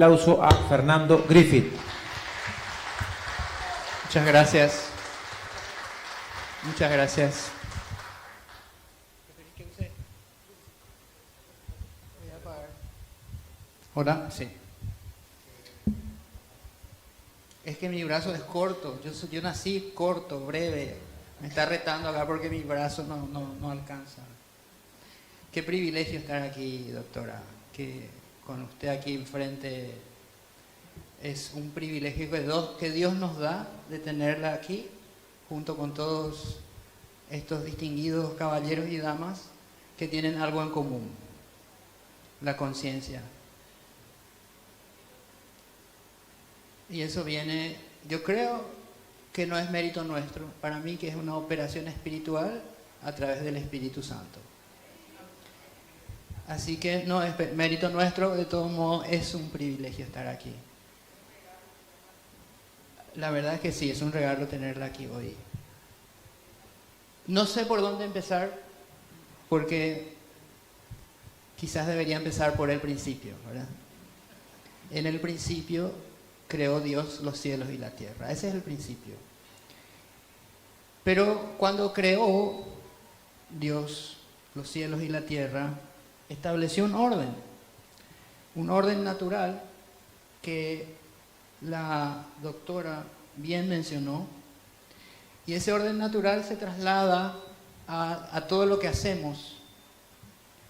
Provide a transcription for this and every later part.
Aplauso a Fernando Griffith. Muchas gracias. Muchas gracias. Hola, sí. Es que mi brazo es corto. Yo nací corto, breve. Me está retando acá porque mi brazo no alcanza. Qué privilegio estar aquí, doctora. Que con usted aquí enfrente es un privilegio que Dios nos da de tenerla aquí, junto con todos estos distinguidos caballeros y damas que tienen algo en común: la conciencia. Y eso viene, yo creo que no es mérito nuestro, para mí que es una operación espiritual a través del Espíritu Santo. Así que no es mérito nuestro, de todos modos es un privilegio estar aquí. La verdad es que sí, es un regalo tenerla aquí hoy. No sé por dónde empezar, porque quizás debería empezar por el principio, ¿verdad? En el principio creó Dios los cielos y la tierra. Ese es el principio. Pero cuando creó Dios los cielos y la tierra, estableció un orden natural que la doctora bien mencionó, y ese orden natural se traslada a todo lo que hacemos,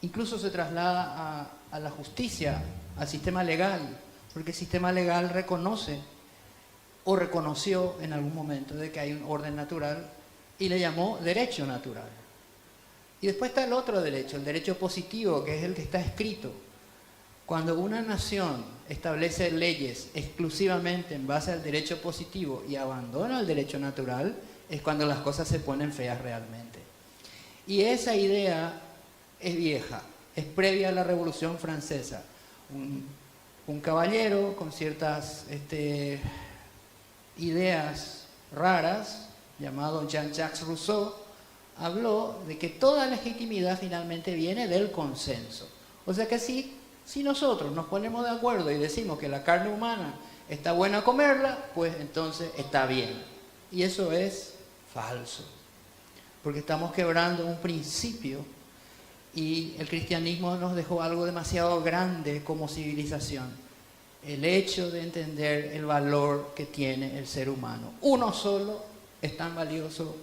incluso se traslada a la justicia, al sistema legal, porque el sistema legal reconoce o reconoció en algún momento de que hay un orden natural y le llamó derecho natural. Y después está el otro derecho, el derecho positivo, que es el que está escrito. Cuando una nación establece leyes exclusivamente en base al derecho positivo y abandona el derecho natural, es cuando las cosas se ponen feas realmente. Y esa idea es vieja, es previa a la Revolución Francesa. Un caballero con ciertas ideas raras, llamado Jean-Jacques Rousseau, habló de que toda legitimidad finalmente viene del consenso. O sea que si nosotros nos ponemos de acuerdo y decimos que la carne humana está buena comerla, pues entonces está bien. Y eso es falso, porque estamos quebrando un principio, y el cristianismo nos dejó algo demasiado grande como civilización: el hecho de entender el valor que tiene el ser humano. Uno solo es tan valioso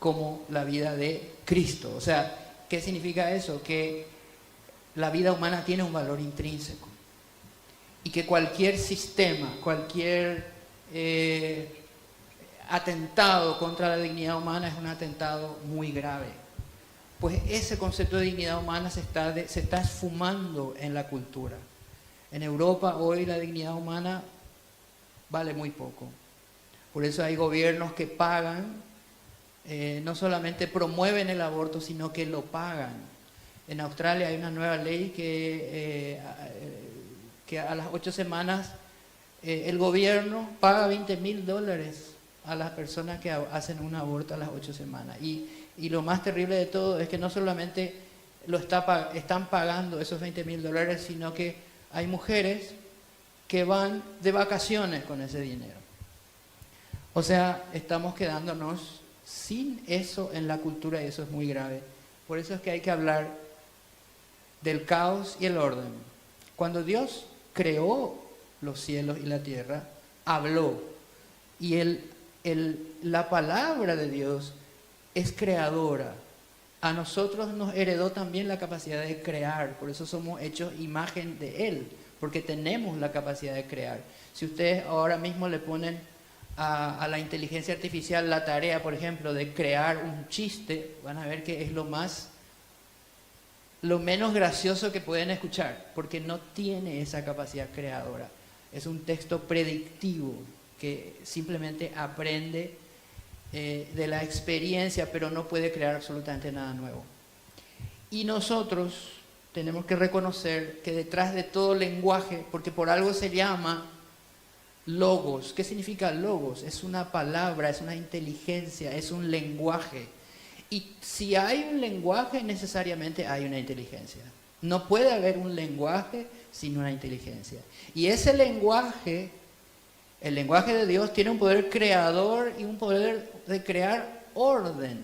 como la vida de Cristo. O sea, ¿qué significa eso? Que la vida humana tiene un valor intrínseco, y que cualquier sistema, cualquier atentado contra la dignidad humana es un atentado muy grave. Pues ese concepto de dignidad humana se está esfumando en la cultura. En Europa hoy la dignidad humana vale muy poco. Por eso hay gobiernos que pagan, no solamente promueven el aborto, sino que lo pagan. En Australia hay una nueva ley que a las 8 semanas el gobierno paga $20,000 a las personas que hacen un aborto a las 8 semanas. Y lo más terrible de todo es que no solamente están pagando esos $20,000, sino que hay mujeres que van de vacaciones con ese dinero. O sea, estamos quedándonos sin eso en la cultura, y eso es muy grave. Por eso es que hay que hablar del caos y el orden. Cuando Dios creó los cielos y la tierra, habló. Y la palabra de Dios es creadora. A nosotros nos heredó también la capacidad de crear. Por eso somos hechos imagen de Él, porque tenemos la capacidad de crear. Si ustedes ahora mismo le ponen a la inteligencia artificial la tarea, por ejemplo, de crear un chiste, van a ver que es lo menos gracioso que pueden escuchar, porque no tiene esa capacidad creadora. Es un texto predictivo que simplemente aprende de la experiencia, pero no puede crear absolutamente nada nuevo. Y nosotros tenemos que reconocer que detrás de todo lenguaje, porque por algo se llama logos. ¿Qué significa logos? Es una palabra, es una inteligencia, es un lenguaje. Y si hay un lenguaje, necesariamente hay una inteligencia. No puede haber un lenguaje sin una inteligencia. Y ese lenguaje, el lenguaje de Dios, tiene un poder creador y un poder de crear orden.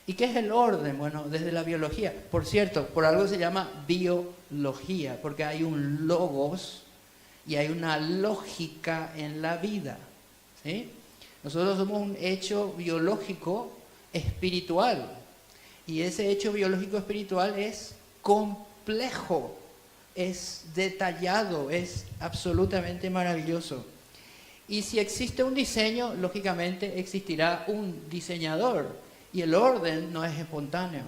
¿Y qué es el orden? Bueno, desde la biología. Por cierto, por algo se llama biología, porque hay un logos y hay una lógica en la vida, ¿sí? Nosotros somos un hecho biológico espiritual. Y ese hecho biológico espiritual es complejo, es detallado, es absolutamente maravilloso. Y si existe un diseño, lógicamente existirá un diseñador. Y el orden no es espontáneo.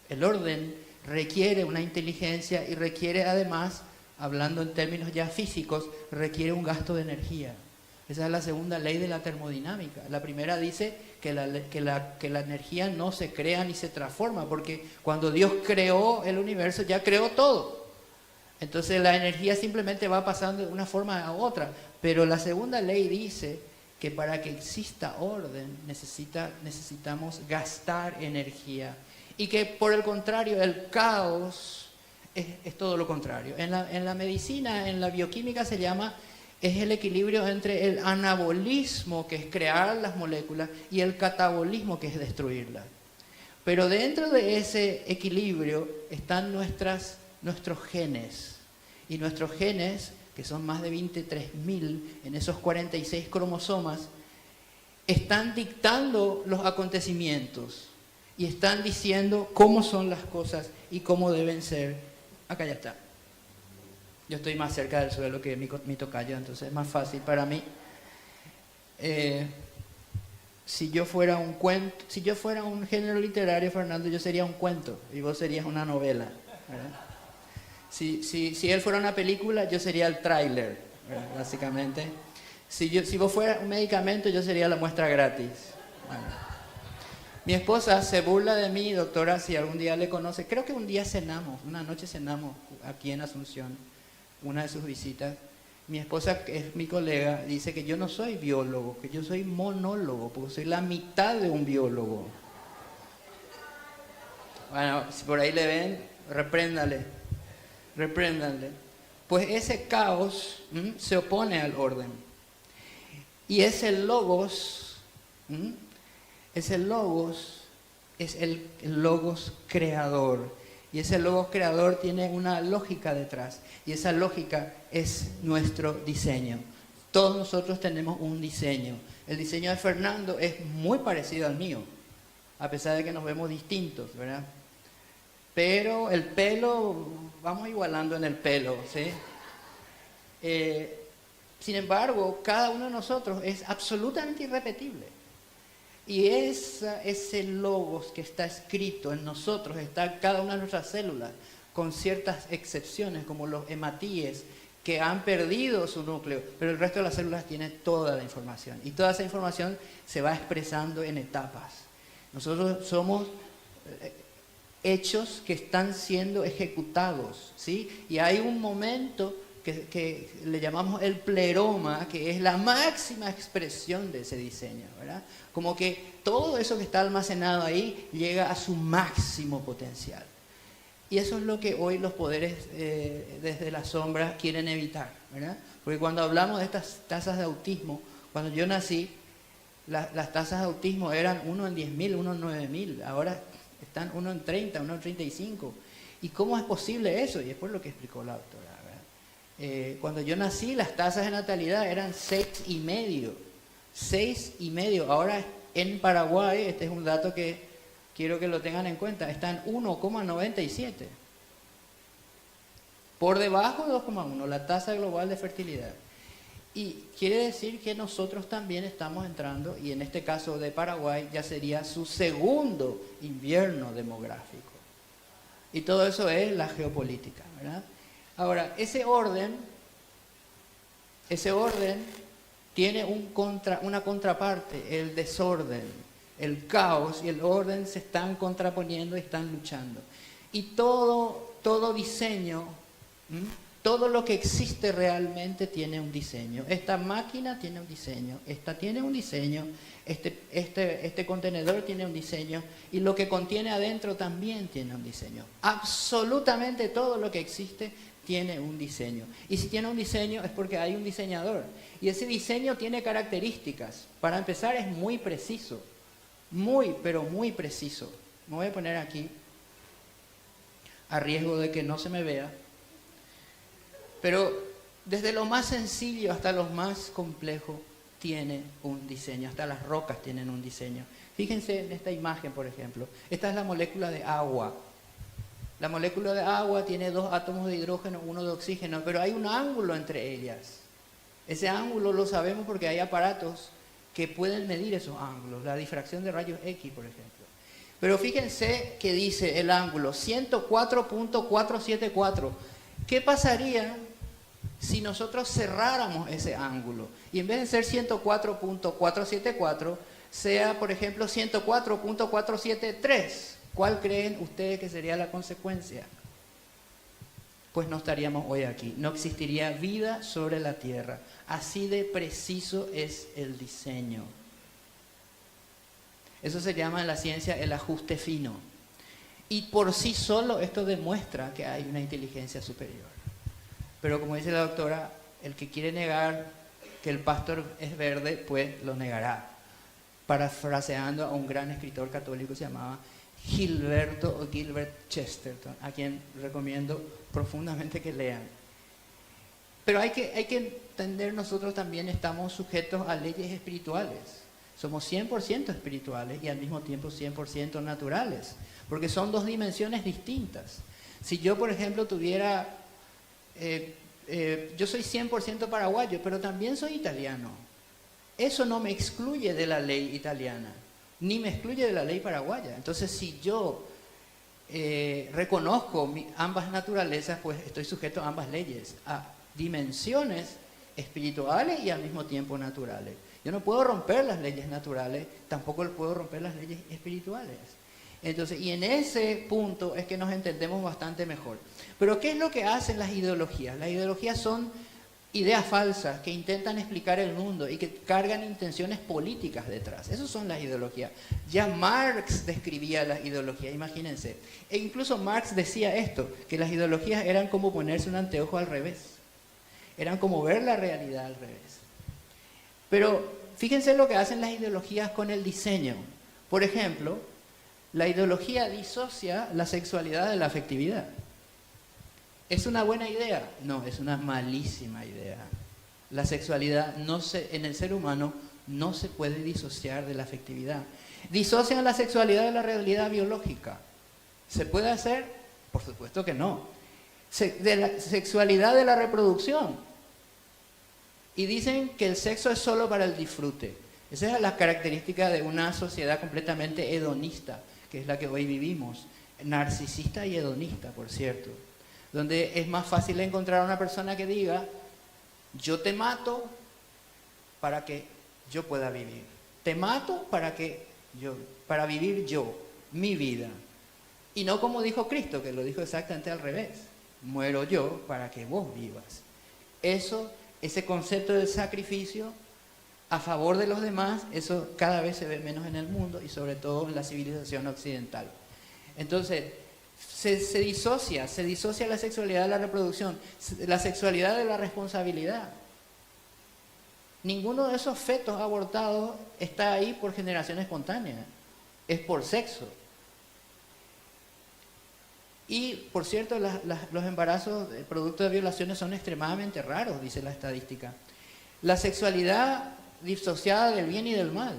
El orden requiere una inteligencia y requiere además, hablando en términos ya físicos, requiere un gasto de energía. Esa es la segunda ley de la termodinámica. La primera dice que la energía no se crea ni se transforma, porque cuando Dios creó el universo ya creó todo. Entonces la energía simplemente va pasando de una forma a otra. Pero la segunda ley dice que para que exista orden necesitamos gastar energía. Y que por el contrario, el caos es todo lo contrario. En la medicina, en la bioquímica se llama, es el equilibrio entre el anabolismo, que es crear las moléculas, y el catabolismo, que es destruirlas. Pero dentro de ese equilibrio están nuestros genes. Y nuestros genes, que son más de 23.000 en esos 46 cromosomas, están dictando los acontecimientos y están diciendo cómo son las cosas y cómo deben ser. Acá ya está. Yo estoy más cerca del suelo que mi tocayo, entonces es más fácil para mí. Si yo fuera un cuento, si yo fuera un género literario, Fernando, yo sería un cuento y vos serías una novela, ¿verdad? Si él fuera una película, yo sería el tráiler, básicamente. Si vos fueras un medicamento, yo sería la muestra gratis. Bueno. Mi esposa se burla de mí, doctora, si algún día le conoce. Creo que un día cenamos, una noche cenamos aquí en Asunción, una de sus visitas. Mi esposa, que es mi colega, dice que yo no soy biólogo, que yo soy monólogo, porque soy la mitad de un biólogo. Bueno, si por ahí le ven, repréndanle. Pues ese caos se opone al orden. Y ese logos, es el logos creador. Y ese logos creador tiene una lógica detrás. Y esa lógica es nuestro diseño. Todos nosotros tenemos un diseño. El diseño de Fernando es muy parecido al mío, a pesar de que nos vemos distintos, ¿verdad? Pero el pelo, vamos igualando en el pelo, ¿sí? Sin embargo, cada uno de nosotros es absolutamente irrepetible. Y ese logos que está escrito en nosotros, está en cada una de nuestras células, con ciertas excepciones, como los hematíes, que han perdido su núcleo, pero el resto de las células tiene toda la información. Y toda esa información se va expresando en etapas. Nosotros somos hechos que están siendo ejecutados, ¿sí? Y hay un momento que le llamamos el pleroma, que es la máxima expresión de ese diseño, ¿verdad? Como que todo eso que está almacenado ahí llega a su máximo potencial. Y eso es lo que hoy los poderes desde la sombra quieren evitar, ¿verdad? Porque cuando hablamos de estas tasas de autismo, cuando yo nací, las tasas de autismo eran 1 en 10.000, 1 en 9.000, ahora están 1 en 30, 1 en 35. ¿Y cómo es posible eso? Y después lo que explicó la doctora, ¿verdad? Cuando yo nací, las tasas de natalidad eran 6,5. 6,5. Ahora en Paraguay, este es un dato que quiero que lo tengan en cuenta, está en 1,97. Por debajo de 2,1, la tasa global de fertilidad. Y quiere decir que nosotros también estamos entrando, y en este caso de Paraguay, ya sería su segundo invierno demográfico. Y todo eso es la geopolítica, ¿verdad? Ahora, ese orden tiene una contraparte, el desorden, el caos y el orden se están contraponiendo y están luchando. Y todo diseño Todo lo que existe realmente tiene un diseño. Esta máquina tiene un diseño, esta tiene un diseño, este contenedor tiene un diseño y lo que contiene adentro también tiene un diseño. Absolutamente todo lo que existe tiene un diseño. Y si tiene un diseño es porque hay un diseñador. Y ese diseño tiene características. Para empezar es muy preciso, muy, pero muy preciso. Me voy a poner aquí, a riesgo de que no se me vea. Pero desde lo más sencillo hasta lo más complejo tiene un diseño, hasta las rocas tienen un diseño. Fíjense en esta imagen, por ejemplo. Esta es la molécula de agua. La molécula de agua tiene 2 átomos de hidrógeno, 1 de oxígeno, pero hay un ángulo entre ellas. Ese ángulo lo sabemos porque hay aparatos que pueden medir esos ángulos, la difracción de rayos X, por ejemplo. Pero fíjense que dice el ángulo 104.474. ¿Qué pasaría si nosotros cerráramos ese ángulo? Y en vez de ser 104.474, sea, por ejemplo, 104.473. ¿Cuál creen ustedes que sería la consecuencia? Pues no estaríamos hoy aquí. No existiría vida sobre la Tierra. Así de preciso es el diseño. Eso se llama en la ciencia el ajuste fino. Y por sí solo esto demuestra que hay una inteligencia superior. Pero como dice la doctora, el que quiere negar que el pastor es verde, pues lo negará. Parafraseando a un gran escritor católico que se llamaba Gilbert Chesterton, a quien recomiendo profundamente que lean. Pero hay que entender, nosotros también estamos sujetos a leyes espirituales. Somos 100% espirituales y al mismo tiempo 100% naturales, porque son 2 dimensiones distintas. Si yo, por ejemplo, tuviera... yo soy 100% paraguayo, pero también soy italiano. Eso no me excluye de la ley italiana, ni me excluye de la ley paraguaya. Entonces, si yo reconozco ambas naturalezas, pues estoy sujeto a ambas leyes, a dimensiones espirituales y al mismo tiempo naturales. Yo no puedo romper las leyes naturales, tampoco puedo romper las leyes espirituales. Entonces, y en ese punto es que nos entendemos bastante mejor. Pero ¿qué es lo que hacen las ideologías? Las ideologías son ideas falsas que intentan explicar el mundo y que cargan intenciones políticas detrás. Esas son las ideologías. Ya Marx describía las ideologías, imagínense. E incluso Marx decía esto, que las ideologías eran como ponerse un anteojo al revés. Eran como ver la realidad al revés. Pero fíjense lo que hacen las ideologías con el diseño. Por ejemplo, la ideología disocia la sexualidad de la afectividad. ¿Es una buena idea? No, es una malísima idea. La sexualidad en el ser humano no se puede disociar de la afectividad. ¿Disocian la sexualidad de la realidad biológica? ¿Se puede hacer? Por supuesto que no. De la sexualidad de la reproducción. Y dicen que el sexo es solo para el disfrute. Esa es la característica de una sociedad completamente hedonista, que es la que hoy vivimos. Narcisista y hedonista, por cierto. Donde es más fácil encontrar una persona que diga, yo te mato para que yo pueda vivir. Te mato para vivir yo, mi vida. Y no como dijo Cristo, que lo dijo exactamente al revés. Muero yo para que vos vivas. Ese concepto del sacrificio a favor de los demás, eso cada vez se ve menos en el mundo y sobre todo en la civilización occidental. Entonces, se disocia la sexualidad de la reproducción, la sexualidad de la responsabilidad. Ninguno de esos fetos abortados está ahí por generación espontánea, es por sexo. Y, por cierto, los embarazos producto de violaciones son extremadamente raros, dice la estadística. La sexualidad disociada del bien y del mal.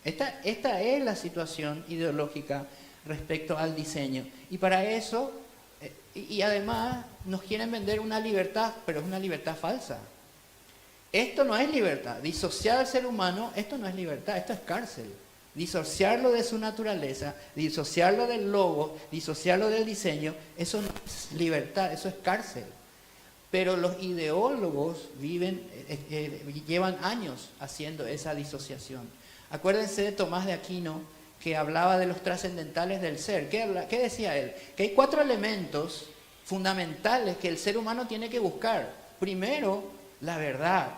Esta es la situación ideológica respecto al diseño. Y para eso, y además nos quieren vender una libertad, pero es una libertad falsa. Esto no es libertad. Disociar al ser humano, esto no es libertad, esto es cárcel. Disociarlo de su naturaleza, disociarlo del logo, disociarlo del diseño, eso no es libertad, eso es cárcel. Pero los ideólogos llevan años haciendo esa disociación. Acuérdense de Tomás de Aquino, que hablaba de los trascendentales del ser. ¿Qué decía él? Que hay 4 elementos fundamentales que el ser humano tiene que buscar. Primero, la verdad.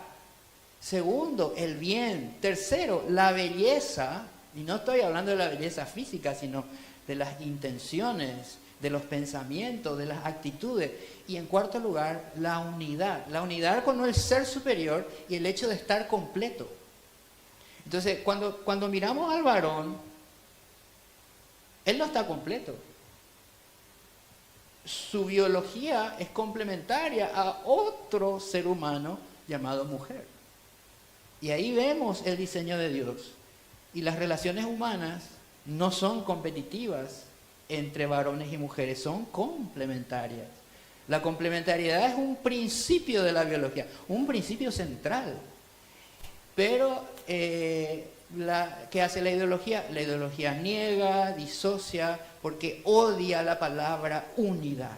Segundo, el bien. Tercero, la belleza. Y no estoy hablando de la belleza física, sino de las intenciones, de los pensamientos, de las actitudes. Y en cuarto lugar, la unidad. La unidad con el ser superior y el hecho de estar completo. Entonces, cuando miramos al varón, él no está completo. Su biología es complementaria a otro ser humano llamado mujer. Y ahí vemos el diseño de Dios. Y las relaciones humanas no son competitivas entre varones y mujeres, son complementarias. La complementariedad es un principio de la biología, un principio central. Pero, ¿qué hace la ideología? La ideología niega, disocia, porque odia la palabra unidad.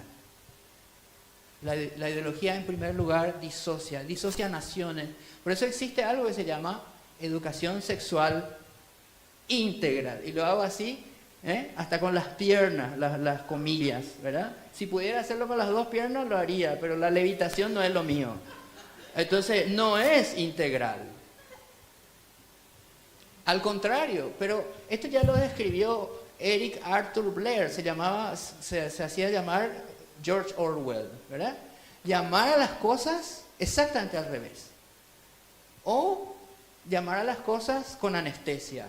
La ideología, en primer lugar, disocia naciones. Por eso existe algo que se llama educación sexual integral. Y lo hago así, hasta con las piernas, las comillas, ¿verdad? Si pudiera hacerlo con las dos piernas, lo haría, pero la levitación no es lo mío. Entonces, no es integral. Al contrario, pero esto ya lo describió Eric Arthur Blair, se hacía llamar George Orwell, ¿verdad? Llamar a las cosas exactamente al revés. O llamar a las cosas con anestesia.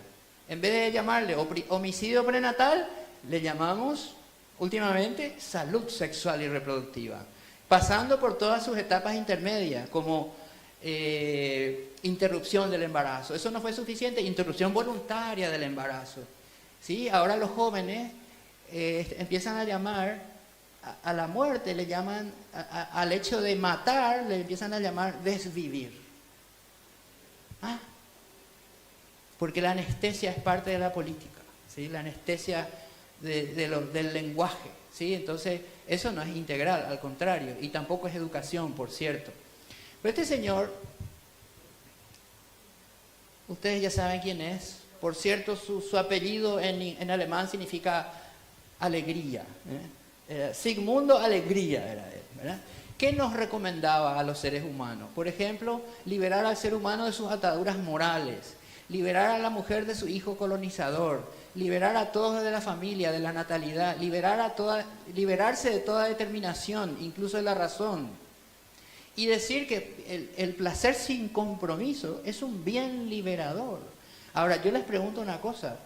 En vez de llamarle homicidio prenatal, le llamamos últimamente salud sexual y reproductiva. Pasando por todas sus etapas intermedias, como interrupción del embarazo. Eso no fue suficiente, interrupción voluntaria del embarazo. ¿Sí? Ahora los jóvenes empiezan a llamar a la muerte, le llaman al hecho de matar, le empiezan a llamar desvivir. Porque la anestesia es parte de la política, ¿sí? La anestesia del lenguaje, ¿sí? Entonces eso no es integral, al contrario, y tampoco es educación, por cierto. Pero este señor, ustedes ya saben quién es. Por cierto, su apellido en alemán significa alegría. Sigmundo Alegría era él, ¿verdad? ¿Qué nos recomendaba a los seres humanos? Por ejemplo, liberar al ser humano de sus ataduras morales, liberar a la mujer de su hijo colonizador, liberar a todos de la familia, de la natalidad, liberarse de toda determinación, incluso de la razón. Y decir que el placer sin compromiso es un bien liberador. Ahora, yo les pregunto una cosa.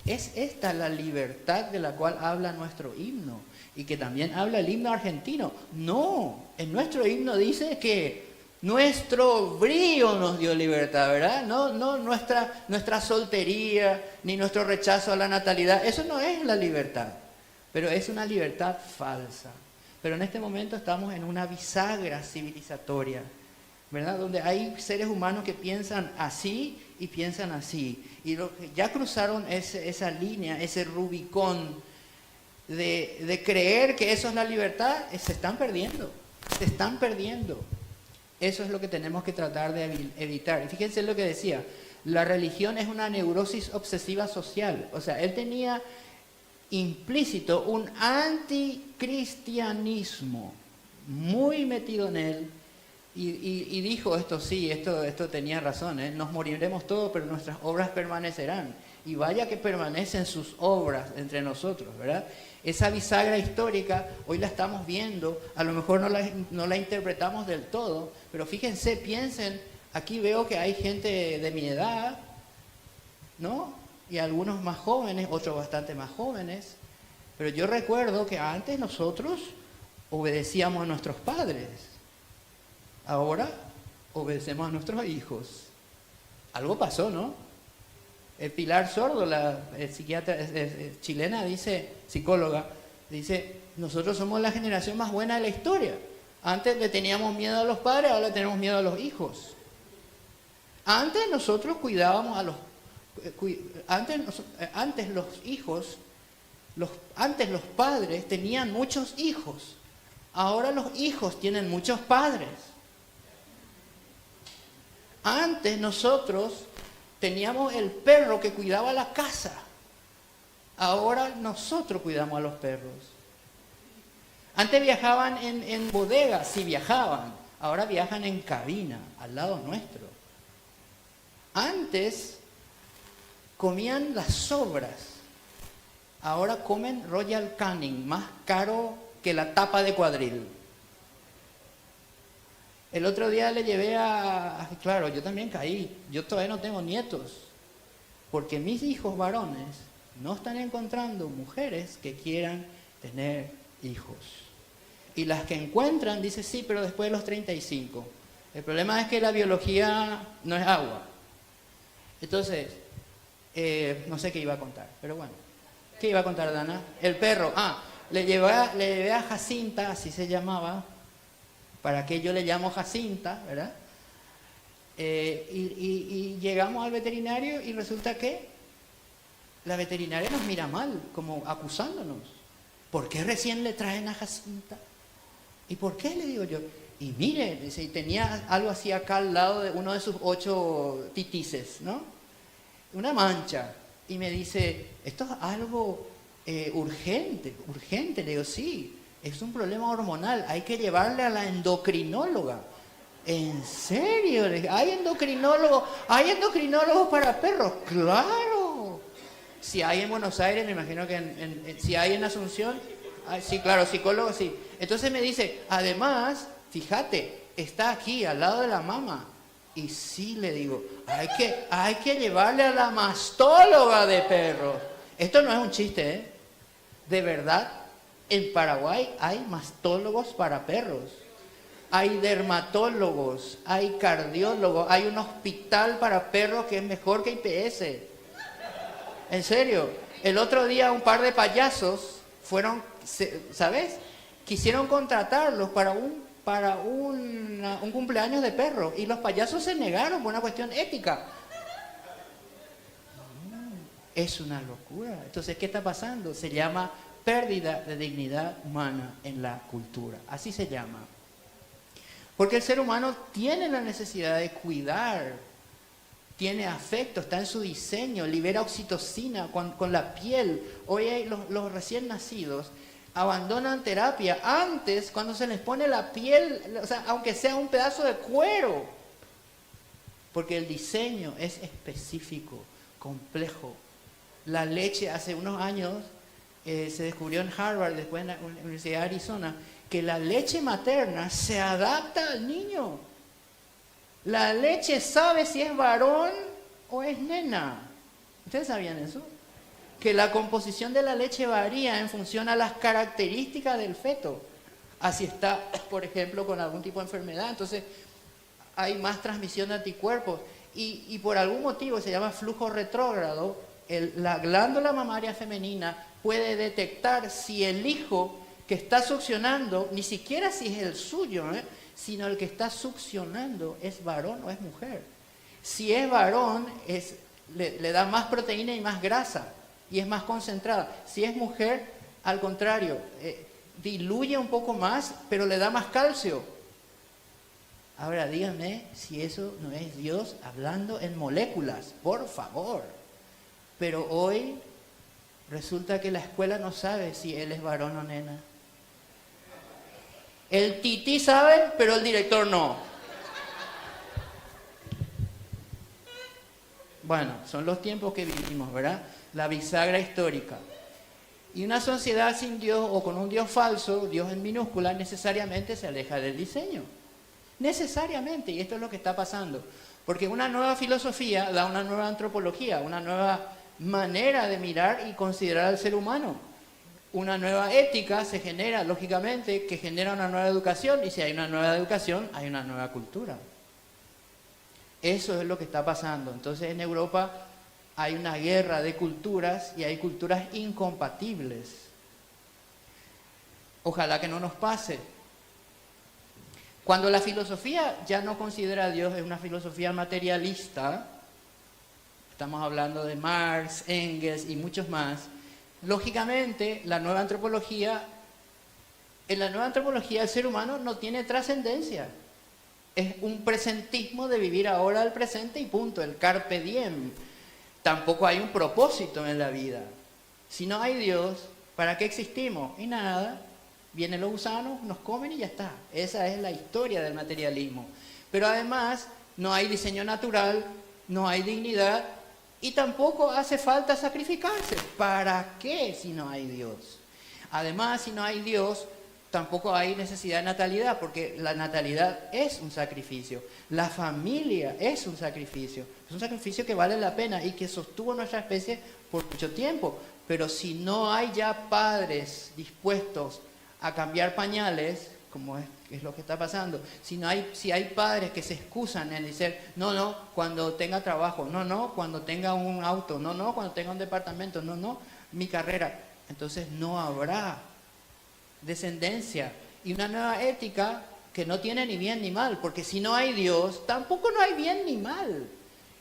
¿Es esta la libertad de la cual habla nuestro himno? Y que también habla el himno argentino. No, en nuestro himno dice que nuestro brío nos dio libertad, ¿verdad? No nuestra soltería, ni nuestro rechazo a la natalidad. Eso no es la libertad, pero es una libertad falsa. Pero en este momento estamos en una bisagra civilizatoria, ¿verdad? Donde hay seres humanos que piensan así y piensan así. Y ya cruzaron esa línea, ese Rubicón de creer que eso es la libertad, se están perdiendo. Eso es lo que tenemos que tratar de evitar. Y fíjense lo que decía, la religión es una neurosis obsesiva social. O sea, él tenía implícito un anticristianismo muy metido en él. Y dijo esto tenía razón, nos moriremos todos, pero nuestras obras permanecerán. Y vaya que permanecen sus obras entre nosotros, ¿verdad? Esa bisagra histórica, hoy la estamos viendo, a lo mejor no la interpretamos del todo, pero fíjense, piensen, aquí veo que hay gente de mi edad, ¿no? Y algunos más jóvenes, otros bastante más jóvenes, pero yo recuerdo que antes nosotros obedecíamos a nuestros padres. Ahora obedecemos a nuestros hijos. Algo pasó, ¿no? Pilar Sordo, la psiquiatra chilena, psicóloga, dice, nosotros somos la generación más buena de la historia. Antes le teníamos miedo a los padres, ahora le tenemos miedo a los hijos. Antes nosotros cuidábamos a los... Antes los hijos, antes los padres tenían muchos hijos. Ahora los hijos tienen muchos padres. Antes nosotros teníamos el perro que cuidaba la casa. Ahora nosotros cuidamos a los perros. Antes viajaban en bodegas, sí viajaban. Ahora viajan en cabina, al lado nuestro. Antes comían las sobras. Ahora comen Royal Canin, más caro que la tapa de cuadril. El otro día le llevé claro, yo también caí. Yo todavía no tengo nietos. Porque mis hijos varones no están encontrando mujeres que quieran tener hijos. Y las que encuentran, dice sí, pero después de los 35. El problema es que la biología no es agua. Entonces, no sé qué iba a contar, pero bueno. ¿Qué iba a contar, Dana? El perro. Le llevé a Jacinta, así se llamaba. ¿Para qué yo le llamo Jacinta, verdad? Y llegamos al veterinario y resulta que la veterinaria nos mira mal, como acusándonos. ¿Por qué recién le traen a Jacinta? ¿Y por qué? Le digo yo. Y mire, dice, y tenía algo así acá al lado de uno de sus 8 titices, ¿no? Una mancha. Y me dice, esto es algo urgente. Le digo, sí, es un problema hormonal, hay que llevarle a la endocrinóloga. ¿En serio? ¿Hay endocrinólogos para perros? ¡Claro! Si hay en Buenos Aires, me imagino que si hay en Asunción, sí, claro, psicólogos, sí. Entonces me dice, además, fíjate, está aquí, al lado de la mama. Y sí, le digo, hay que llevarle a la mastóloga de perros. Esto no es un chiste, ¿eh? De verdad, en Paraguay hay mastólogos para perros. Hay dermatólogos, hay cardiólogos, hay un hospital para perros que es mejor que IPS. En serio, el otro día un par de payasos fueron, ¿sabes? Quisieron contratarlos para un cumpleaños de perro y los payasos se negaron por una cuestión ética. Es una locura. Entonces, ¿qué está pasando? Se llama pérdida de dignidad humana en la cultura. Así se llama. Porque el ser humano tiene la necesidad de cuidar, tiene afecto, está en su diseño, libera oxitocina con la piel. Hoy los recién nacidos abandonan terapia antes cuando se les pone la piel, o sea, aunque sea un pedazo de cuero. Porque el diseño es específico, complejo. La leche, hace unos años, se descubrió en Harvard, después en la Universidad de Arizona, que la leche materna se adapta al niño. La leche sabe si es varón o es nena. ¿Ustedes sabían eso? Que la composición de la leche varía en función a las características del feto. Así está, por ejemplo, con algún tipo de enfermedad. Entonces, hay más transmisión de anticuerpos. Y por algún motivo, se llama flujo retrógrado, la glándula mamaria femenina puede detectar si el hijo que está succionando, ni siquiera si es el suyo, sino el que está succionando es varón o es mujer. Si es varón, le da más proteína y más grasa, y es más concentrada. Si es mujer, al contrario, diluye un poco más, pero le da más calcio. Ahora díganme si eso no es Dios hablando en moléculas, por favor. Pero hoy resulta que la escuela no sabe si él es varón o nena. El tití sabe, pero el director no. Bueno, son los tiempos que vivimos, ¿verdad? La bisagra histórica. Y una sociedad sin Dios o con un Dios falso, Dios en minúscula, necesariamente se aleja del diseño. Necesariamente, y esto es lo que está pasando. Porque una nueva filosofía da una nueva antropología, una nueva manera de mirar y considerar al ser humano. Una nueva ética se genera, lógicamente, que genera una nueva educación, y si hay una nueva educación, hay una nueva cultura. Eso es lo que está pasando. Entonces, en Europa hay una guerra de culturas y hay culturas incompatibles. Ojalá que no nos pase. Cuando la filosofía ya no considera a Dios, es una filosofía materialista, estamos hablando de Marx, Engels y muchos más, lógicamente en la nueva antropología el ser humano no tiene trascendencia. Es un presentismo de vivir ahora el presente y punto, el carpe diem. Tampoco hay un propósito en la vida. Si no hay Dios, ¿para qué existimos? Y nada. Vienen los gusanos, nos comen y ya está. Esa es la historia del materialismo. Pero además no hay diseño natural, no hay dignidad y tampoco hace falta sacrificarse. ¿Para qué si no hay Dios? Además, si no hay Dios, tampoco hay necesidad de natalidad, porque la natalidad es un sacrificio. La familia es un sacrificio que vale la pena y que sostuvo nuestra especie por mucho tiempo. Pero si no hay ya padres dispuestos a cambiar pañales, como es lo que está pasando, si hay padres que se excusan en decir, no, cuando tenga trabajo, no, cuando tenga un auto, no, cuando tenga un departamento, no, mi carrera, entonces no habrá descendencia y una nueva ética que no tiene ni bien ni mal, porque si no hay Dios, tampoco no hay bien ni mal.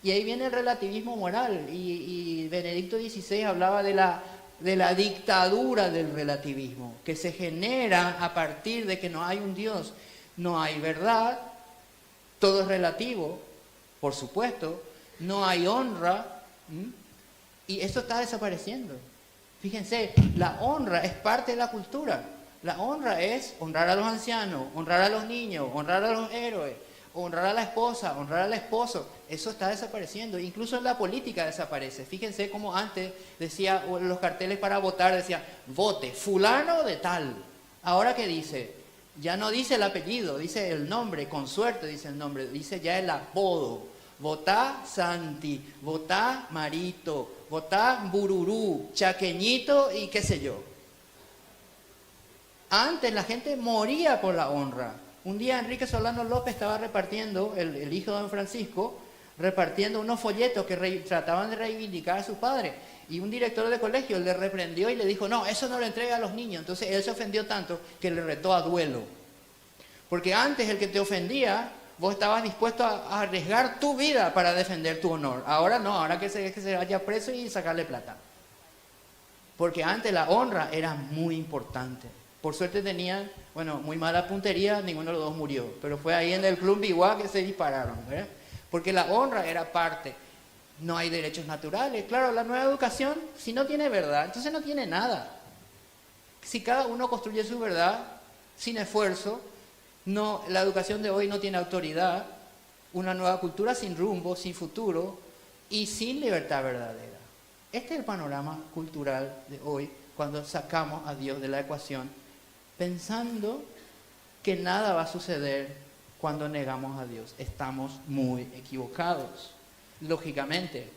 Y ahí viene el relativismo moral, y Benedicto XVI hablaba de la dictadura del relativismo, que se genera a partir de que no hay un Dios, no hay verdad, todo es relativo, por supuesto, no hay honra, y eso está desapareciendo. Fíjense, la honra es parte de la cultura. La honra es honrar a los ancianos, honrar a los niños, honrar a los héroes, honrar a la esposa, honrar al esposo. Eso está desapareciendo. Incluso en la política desaparece. Fíjense cómo antes decía, los carteles para votar decía, vote fulano de tal. Ahora ¿qué dice? Ya no dice el apellido, dice el nombre, con suerte dice el nombre, dice ya el apodo. Votá Santi, votá Marito, votá Bururú, Chaqueñito y qué sé yo. Antes la gente moría por la honra. Un día Enrique Solano López estaba repartiendo, el hijo de don Francisco, repartiendo unos folletos que trataban de reivindicar a su padre. Y un director de colegio le reprendió y le dijo, no, eso no lo entrega a los niños. Entonces él se ofendió tanto que le retó a duelo. Porque antes el que te ofendía, vos estabas dispuesto a arriesgar tu vida para defender tu honor. Ahora no, ahora que se vaya preso y sacarle plata. Porque antes la honra era muy importante. Por suerte tenían, muy mala puntería, ninguno de los dos murió. Pero fue ahí en el Club Biguá que se dispararon, ¿verdad? Porque la honra era parte. No hay derechos naturales. Claro, la nueva educación, si no tiene verdad, entonces no tiene nada. Si cada uno construye su verdad, sin esfuerzo, la educación de hoy no tiene autoridad, una nueva cultura sin rumbo, sin futuro y sin libertad verdadera. Este es el panorama cultural de hoy, cuando sacamos a Dios de la ecuación, pensando que nada va a suceder cuando negamos a Dios. Estamos muy equivocados, lógicamente.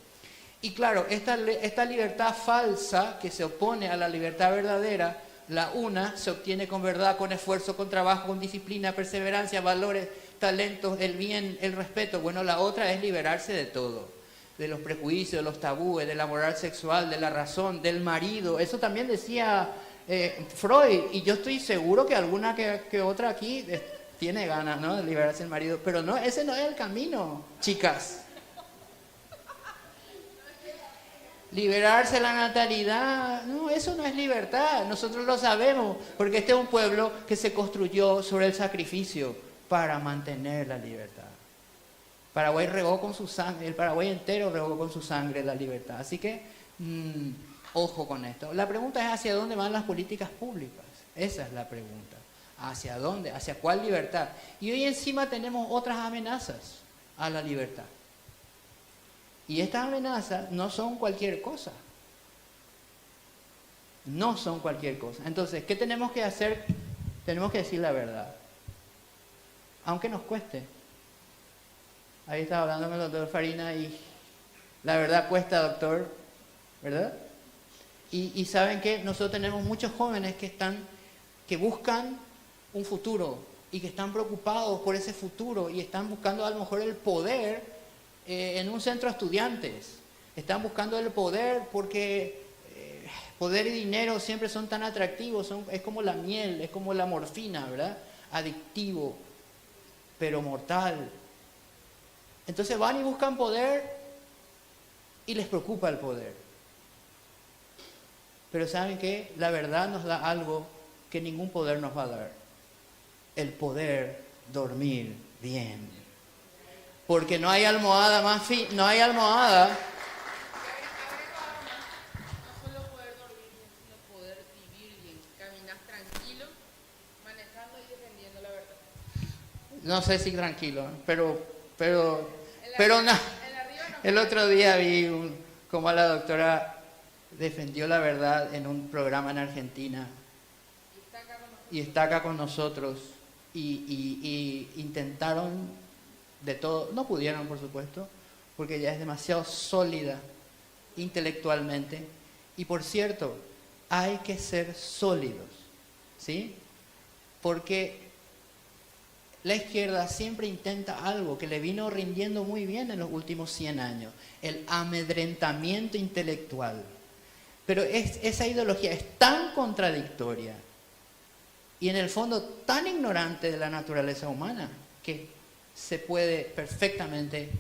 Y claro, esta libertad falsa que se opone a la libertad verdadera, la una se obtiene con verdad, con esfuerzo, con trabajo, con disciplina, perseverancia, valores, talentos, el bien, el respeto. Bueno, la otra es liberarse de todo, de los prejuicios, de los tabúes, de la moral sexual, de la razón, del marido. Eso también decía Freud, y yo estoy seguro que alguna que otra aquí tiene ganas, ¿no?, de liberarse del marido, pero no, ese no es el camino, chicas. Liberarse la natalidad, no, eso no es libertad, nosotros lo sabemos, porque este es un pueblo que se construyó sobre el sacrificio para mantener la libertad. Paraguay regó con su sangre, el Paraguay entero regó con su sangre la libertad, así que ojo con esto. La pregunta es hacia dónde van las políticas públicas, esa es la pregunta, hacia dónde, hacia cuál libertad. Y hoy encima tenemos otras amenazas a la libertad. Y estas amenazas no son cualquier cosa. No son cualquier cosa. Entonces, ¿qué tenemos que hacer? Tenemos que decir la verdad. Aunque nos cueste. Ahí estaba hablando con el doctor Farina y la verdad cuesta, doctor. ¿Verdad? Y ¿saben qué? Nosotros tenemos muchos jóvenes que buscan un futuro y que están preocupados por ese futuro y están buscando a lo mejor el poder en un centro de estudiantes. Están buscando el poder porque poder y dinero siempre son tan atractivos, es como la miel, es como la morfina, ¿verdad? Adictivo, pero mortal. Entonces van y buscan poder y les preocupa el poder. Pero ¿saben qué? La verdad nos da algo que ningún poder nos va a dar. El poder dormir bien. Porque no hay almohada más fina, no hay almohada. No solo poder dormir bien, sino poder vivir bien. Caminas tranquilo, No sé si tranquilo, pero no. El otro día vi cómo la doctora defendió la verdad en un programa en Argentina y está acá con nosotros y intentaron de todo, no pudieron por supuesto, porque ella es demasiado sólida intelectualmente y por cierto, hay que ser sólidos, ¿sí? Porque la izquierda siempre intenta algo que le vino rindiendo muy bien en los últimos 100 años, el amedrentamiento intelectual. Pero esa ideología es tan contradictoria y en el fondo tan ignorante de la naturaleza humana que se puede perfectamente,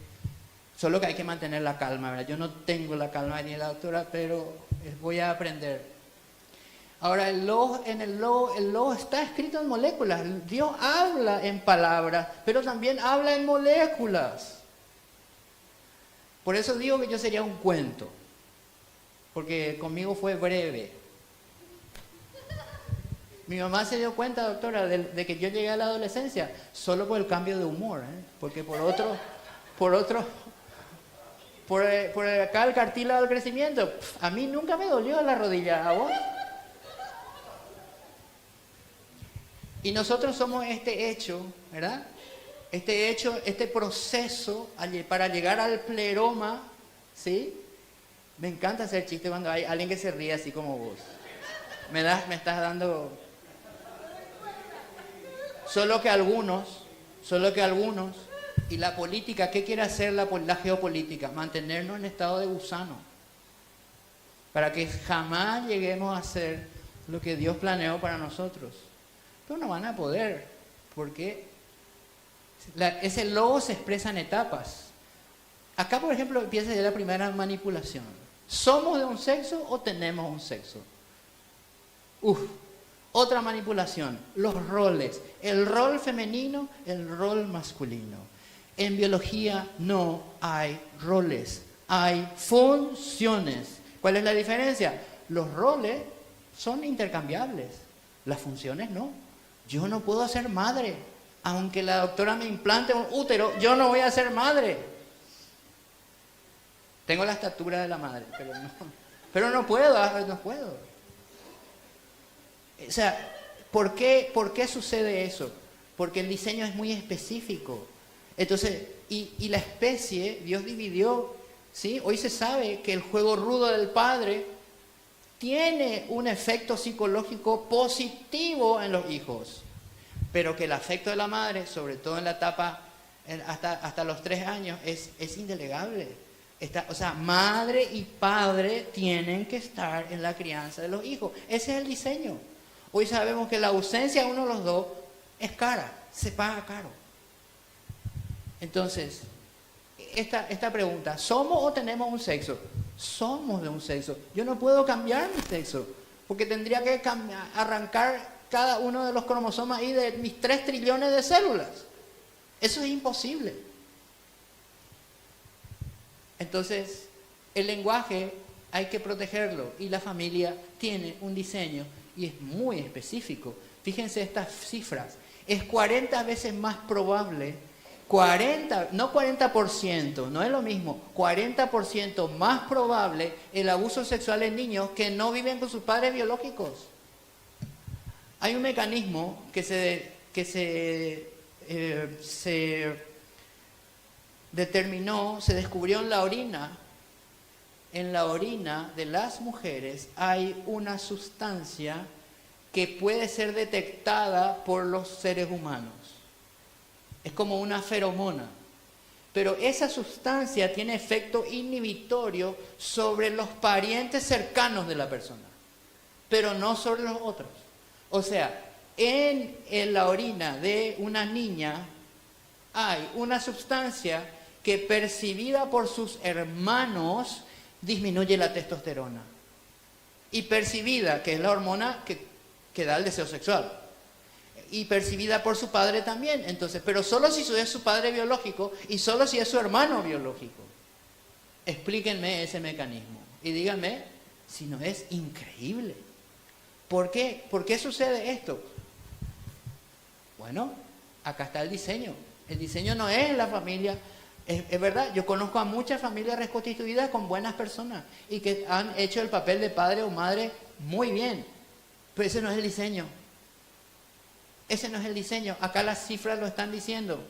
solo que hay que mantener la calma, ¿verdad? Yo no tengo la calma ni la doctora, pero voy a aprender. Ahora, el logo está escrito en moléculas. Dios habla en palabras, pero también habla en moléculas. Por eso digo que yo sería un cuento, porque conmigo fue breve. Mi mamá se dio cuenta, doctora, de que yo llegué a la adolescencia solo por el cambio de humor, porque por acá el cartílago del crecimiento, a mí nunca me dolió la rodilla, ¿a vos? Y nosotros somos este hecho, ¿verdad? Este proceso para llegar al pleroma, ¿sí? Me encanta hacer chistes cuando hay alguien que se ríe así como vos. Me estás dando... Solo que algunos, y la política, ¿qué quiere hacer la geopolítica? Mantenernos en estado de gusano, para que jamás lleguemos a ser lo que Dios planeó para nosotros. Pero no van a poder, porque ese logo se expresa en etapas. Acá, por ejemplo, empieza ya la primera manipulación. ¿Somos de un sexo o tenemos un sexo? Otra manipulación, los roles. El rol femenino, el rol masculino. En biología no hay roles, hay funciones. ¿Cuál es la diferencia? Los roles son intercambiables, las funciones no. Yo no puedo ser madre. Aunque la doctora me implante un útero, yo no voy a ser madre. Tengo la estatura de la madre, pero no puedo. O sea, ¿por qué sucede eso? Porque el diseño es muy específico. Entonces, y la especie, Dios dividió, ¿sí? Hoy se sabe que el juego rudo del padre tiene un efecto psicológico positivo en los hijos, pero que el afecto de la madre, sobre todo en la etapa hasta los 3 años, es indelegable. O sea, madre y padre tienen que estar en la crianza de los hijos. Ese es el diseño. Hoy sabemos que la ausencia de uno de los dos es cara, se paga caro. Entonces, esta pregunta, ¿somos o tenemos un sexo? Somos de un sexo. Yo no puedo cambiar mi sexo, porque tendría que arrancar cada uno de los cromosomas ahí de mis 3 trillones de células. Eso es imposible. Entonces, el lenguaje hay que protegerlo y la familia tiene un diseño y es muy específico. Fíjense estas cifras. Es 40 veces más probable, no 40%, no es lo mismo, 40% más probable el abuso sexual en niños que no viven con sus padres biológicos. Hay un mecanismo que se determinó, se descubrió en la orina. En la orina de las mujeres hay una sustancia que puede ser detectada por los seres humanos. Es como una feromona. Pero esa sustancia tiene efecto inhibitorio sobre los parientes cercanos de la persona, pero no sobre los otros. O sea, en la orina de una niña hay una sustancia que, percibida por sus hermanos, disminuye la testosterona. Y percibida, que es la hormona que da el deseo sexual. Y percibida por su padre también. Entonces, pero solo si es su padre biológico y solo si es su hermano biológico. Explíquenme ese mecanismo. Y díganme si no es increíble. ¿Por qué? ¿Por qué sucede esto? Bueno, acá está el diseño. El diseño no es la familia. Es verdad, yo conozco a muchas familias reconstituidas con buenas personas y que han hecho el papel de padre o madre muy bien. Pero ese no es el diseño. Ese no es el diseño. Acá las cifras lo están diciendo.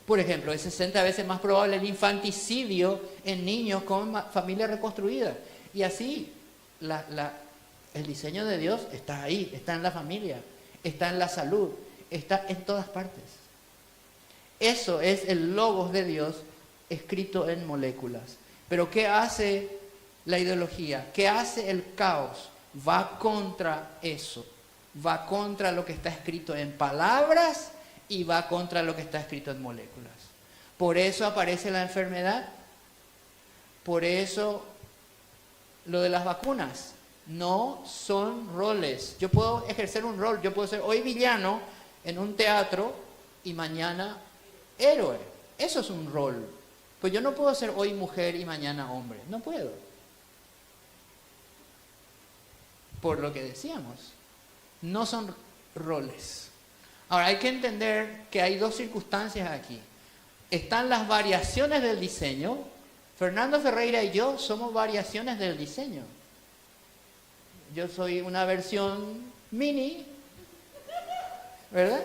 Por ejemplo, es 60 veces más probable el infanticidio en niños con familias reconstruidas. Y así, el diseño de Dios está ahí, está en la familia, está en la salud, está en todas partes. Eso es el logos de Dios escrito en moléculas. Pero ¿qué hace la ideología? ¿Qué hace el caos? Va contra eso. Va contra lo que está escrito en palabras y va contra lo que está escrito en moléculas. Por eso aparece la enfermedad. Por eso lo de las vacunas. No son roles. Yo puedo ejercer un rol. Yo puedo ser hoy villano en un teatro y mañana héroe. Eso es un rol. Pues yo no puedo ser hoy mujer y mañana hombre. No puedo. Por lo que decíamos. No son roles. Ahora hay que entender que hay dos circunstancias aquí. Están las variaciones del diseño. Fernando Ferreira y yo somos variaciones del diseño. Yo soy una versión mini, ¿verdad?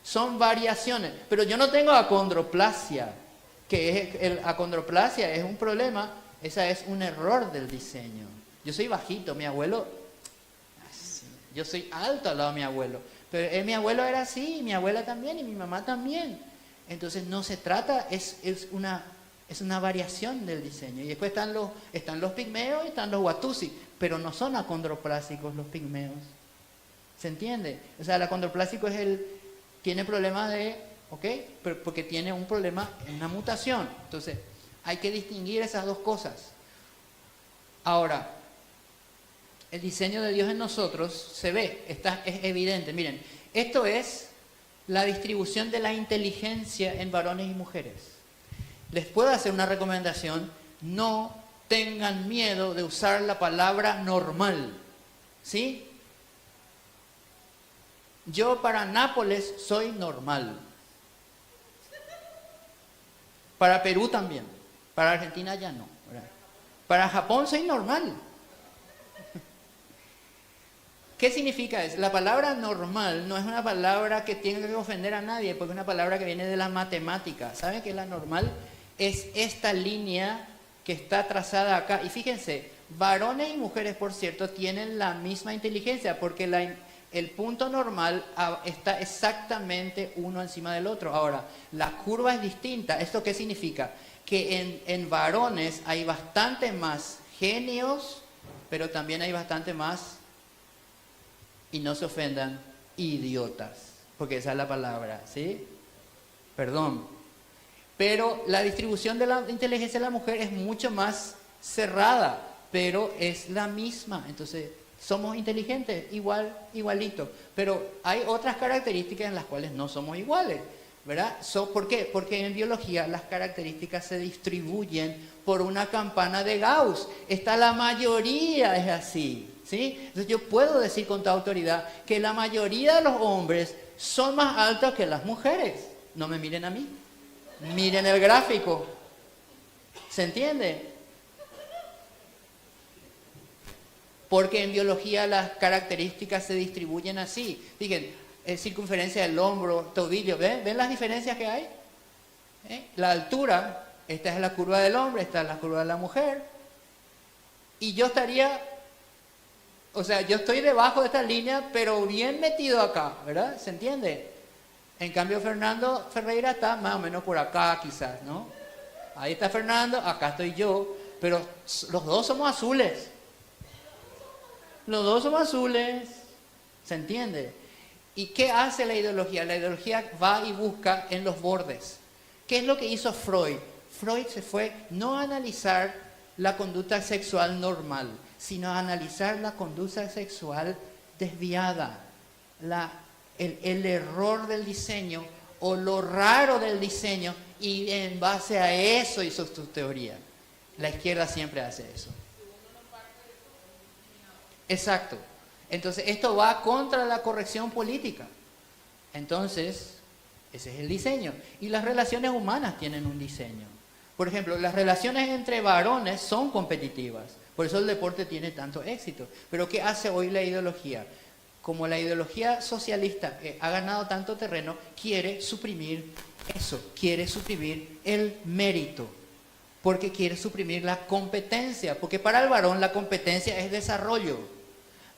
Son variaciones. Pero yo no tengo acondroplasia, acondroplasia es un problema, esa es un error del diseño. Yo soy bajito, mi abuelo, yo soy alto al lado de mi abuelo, pero mi abuelo era así, mi abuela también y mi mamá también. Entonces no se trata, es una variación del diseño. Y después están los pigmeos y están los watusi, pero no son acondroplásicos los pigmeos. ¿Se entiende? O sea, el acondroplásico tiene problemas porque tiene un problema, una mutación. Entonces, hay que distinguir esas dos cosas. Ahora, el diseño de Dios en nosotros se ve, es evidente. Miren, esto es la distribución de la inteligencia en varones y mujeres. Les puedo hacer una recomendación: no tengan miedo de usar la palabra normal. ¿Sí? Yo para Nápoles soy normal. Para Perú también. Para Argentina ya no, ¿verdad? Para Japón soy normal. ¿Qué significa eso? La palabra normal no es una palabra que tenga que ofender a nadie, porque es una palabra que viene de la matemática. ¿Saben qué es la normal? Es esta línea que está trazada acá. Y fíjense, varones y mujeres, por cierto, tienen la misma inteligencia, porque el punto normal está exactamente uno encima del otro. Ahora, la curva es distinta. ¿Esto qué significa? Que en varones hay bastante más genios, pero también hay bastante más, y no se ofendan, idiotas. Porque esa es la palabra, ¿sí? Perdón. Pero la distribución de la inteligencia de la mujer es mucho más cerrada, pero es la misma. Entonces, somos inteligentes, igualito. Pero hay otras características en las cuales no somos iguales, ¿verdad? ¿Por qué? Porque en biología las características se distribuyen por una campana de Gauss. La mayoría es así, ¿sí? Entonces yo puedo decir con toda autoridad que la mayoría de los hombres son más altos que las mujeres. No me miren a mí, miren el gráfico. ¿Se entiende? Porque en biología las características se distribuyen así. Fíjense, circunferencia del hombro, tobillo, ¿ven las diferencias que hay? La altura, esta es la curva del hombre, esta es la curva de la mujer. Y yo yo estoy debajo de esta línea, pero bien metido acá, ¿verdad? ¿Se entiende? En cambio, Fernando Ferreira está más o menos por acá, quizás, ¿no? Ahí está Fernando, acá estoy yo, pero los dos somos azules. Los dos somos azules, ¿se entiende? ¿Y qué hace la ideología? La ideología va y busca en los bordes. ¿Qué es lo que hizo Freud? Freud se fue no a analizar la conducta sexual normal, sino a analizar la conducta sexual desviada, el error del diseño o lo raro del diseño, y en base a eso hizo su teoría. La izquierda siempre hace eso. Exacto. Entonces esto va contra la corrección política. Entonces, ese es el diseño. Y las relaciones humanas tienen un diseño. Por ejemplo, las relaciones entre varones son competitivas. Por eso el deporte tiene tanto éxito. Pero ¿qué hace hoy la ideología? Como la ideología socialista ha ganado tanto terreno, quiere suprimir eso, quiere suprimir el mérito, porque quiere suprimir la competencia, porque para el varón la competencia es desarrollo.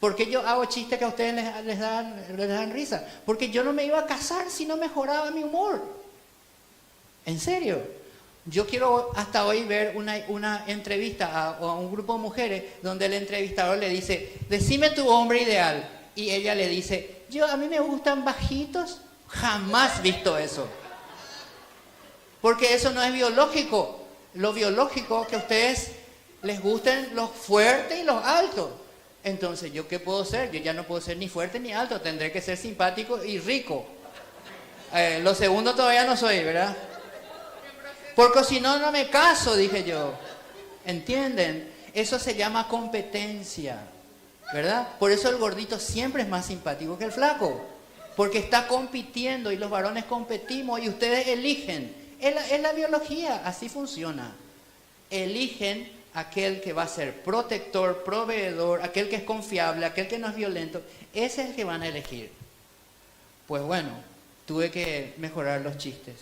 Porque yo hago chistes que a ustedes les dan risa, porque yo no me iba a casar si no mejoraba mi humor. En serio. Yo quiero hasta hoy ver una entrevista a un grupo de mujeres donde el entrevistador le dice, decime tu hombre ideal. Y ella le dice, a mí me gustan bajitos. Jamás visto eso. Porque eso no es biológico. Lo biológico es que a ustedes les gusten los fuertes y los altos. Entonces, ¿yo qué puedo ser? Yo ya no puedo ser ni fuerte ni alto. Tendré que ser simpático y rico. Lo segundo todavía no soy, ¿verdad? Porque si no, no me caso, dije yo. ¿Entienden? Eso se llama competencia, ¿verdad? Por eso el gordito siempre es más simpático que el flaco. Porque está compitiendo y los varones competimos y ustedes eligen. Es la biología, así funciona. Eligen aquel que va a ser protector, proveedor, aquel que es confiable, aquel que no es violento. Ese es el que van a elegir. Pues bueno, tuve que mejorar los chistes.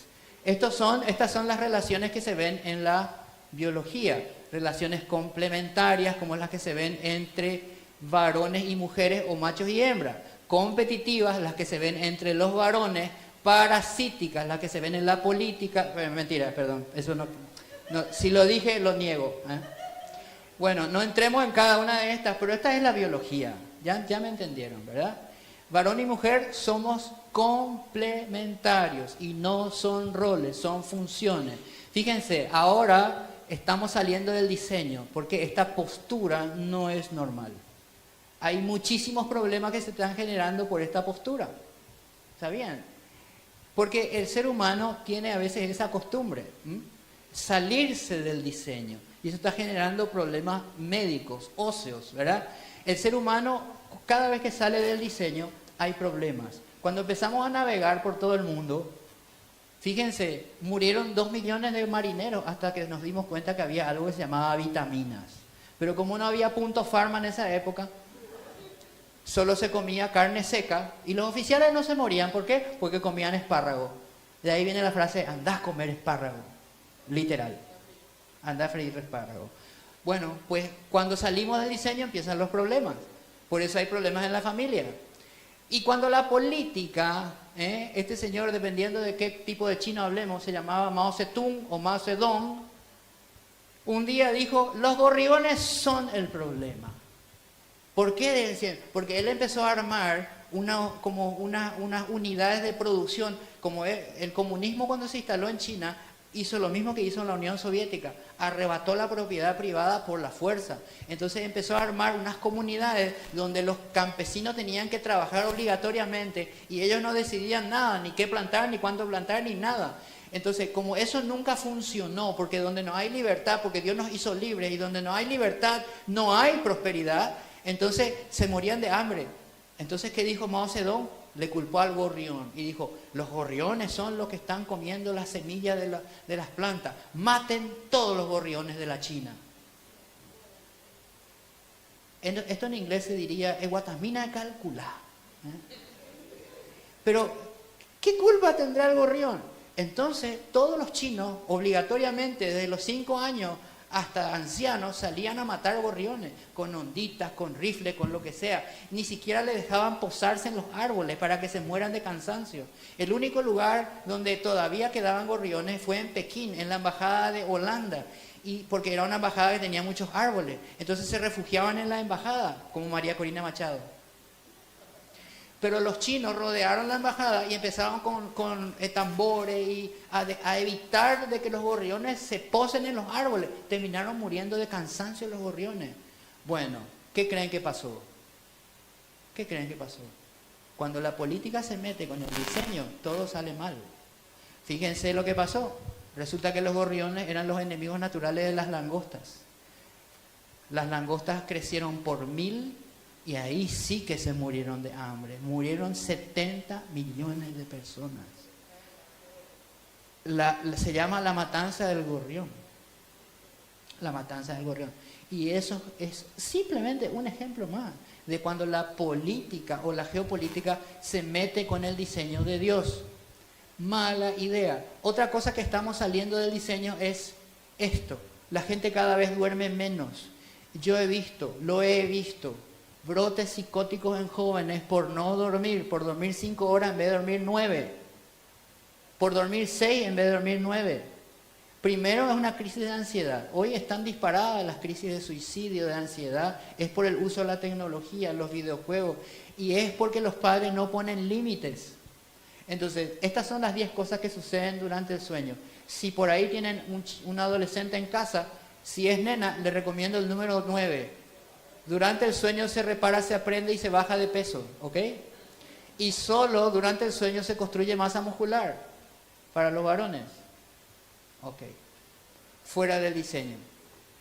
Estas son las relaciones que se ven en la biología. Relaciones complementarias como las que se ven entre varones y mujeres o machos y hembras. Competitivas, las que se ven entre los varones. Parasíticas, las que se ven en la política. Mentira, perdón, eso no, si lo dije, lo niego. Bueno, no entremos en cada una de estas, pero esta es la biología. Ya me entendieron, ¿verdad? Varón y mujer somos complementarios y no son roles, son funciones. Fíjense, ahora estamos saliendo del diseño porque esta postura no es normal. Hay muchísimos problemas que se están generando por esta postura. ¿Está bien? Porque el ser humano tiene a veces esa costumbre, salirse del diseño. Y eso está generando problemas médicos, óseos, ¿verdad? El ser humano, cada vez que sale del diseño, hay problemas. Cuando empezamos a navegar por todo el mundo, fíjense, murieron 2 millones de marineros hasta que nos dimos cuenta que había algo que se llamaba vitaminas. Pero como no había punto farma en esa época, solo se comía carne seca y los oficiales no se morían. ¿Por qué? Porque comían espárrago. De ahí viene la frase, andá a comer espárrago. Literal. Andá a freír espárrago. Bueno, pues cuando salimos del diseño empiezan los problemas. Por eso hay problemas en la familia. Y cuando la política, este señor, dependiendo de qué tipo de chino hablemos, se llamaba Mao Zedong o Mao Zedong, un día dijo, los gorriones son el problema. ¿Por qué decían? Porque él empezó a armar unas unidades de producción, como el comunismo cuando se instaló en China, hizo lo mismo que hizo en la Unión Soviética, arrebató la propiedad privada por la fuerza. Entonces empezó a armar unas comunidades donde los campesinos tenían que trabajar obligatoriamente y ellos no decidían nada, ni qué plantar, ni cuándo plantar, ni nada. Entonces, como eso nunca funcionó, porque donde no hay libertad, porque Dios nos hizo libres, y donde no hay libertad, no hay prosperidad, entonces se morían de hambre. Entonces, ¿qué dijo Mao Zedong? Le culpó al gorrión y dijo, los gorriones son los que están comiendo las semillas de las plantas. Maten todos los gorriones de la China. Esto en inglés se diría, guatamina calculá. Pero, ¿qué culpa tendrá el gorrión? Entonces, todos los chinos, obligatoriamente, desde los 5 años hasta ancianos, salían a matar gorriones, con onditas, con rifle, con lo que sea. Ni siquiera le dejaban posarse en los árboles para que se mueran de cansancio. El único lugar donde todavía quedaban gorriones fue en Pekín, en la embajada de Holanda, porque era una embajada que tenía muchos árboles. Entonces se refugiaban en la embajada, como María Corina Machado. Pero los chinos rodearon la embajada y empezaron con tambores y a evitar de que los gorriones se posen en los árboles. Terminaron muriendo de cansancio los gorriones. Bueno, ¿qué creen que pasó? ¿Qué creen que pasó? Cuando la política se mete con el diseño, todo sale mal. Fíjense lo que pasó. Resulta que los gorriones eran los enemigos naturales de las langostas. Las langostas crecieron por 1000 Y ahí sí que se murieron de hambre. Murieron 70 millones de personas. Se llama la matanza del gorrión. La matanza del gorrión. Y eso es simplemente un ejemplo más de cuando la política o la geopolítica se mete con el diseño de Dios. Mala idea. Otra cosa que estamos saliendo del diseño es esto. La gente cada vez duerme menos. Yo lo he visto, brotes psicóticos en jóvenes por no dormir, por dormir 5 horas en vez de dormir 9, por dormir 6 en vez de dormir 9. Primero es una crisis de ansiedad. Hoy están disparadas las crisis de suicidio, de ansiedad. Es por el uso de la tecnología, los videojuegos. Y es porque los padres no ponen límites. Entonces, estas son las 10 cosas que suceden durante el sueño. Si por ahí tienen un adolescente en casa, si es nena, le recomiendo el número 9. Durante el sueño se repara, se aprende y se baja de peso, ¿ok? Y solo durante el sueño se construye masa muscular para los varones. Ok. Fuera del diseño.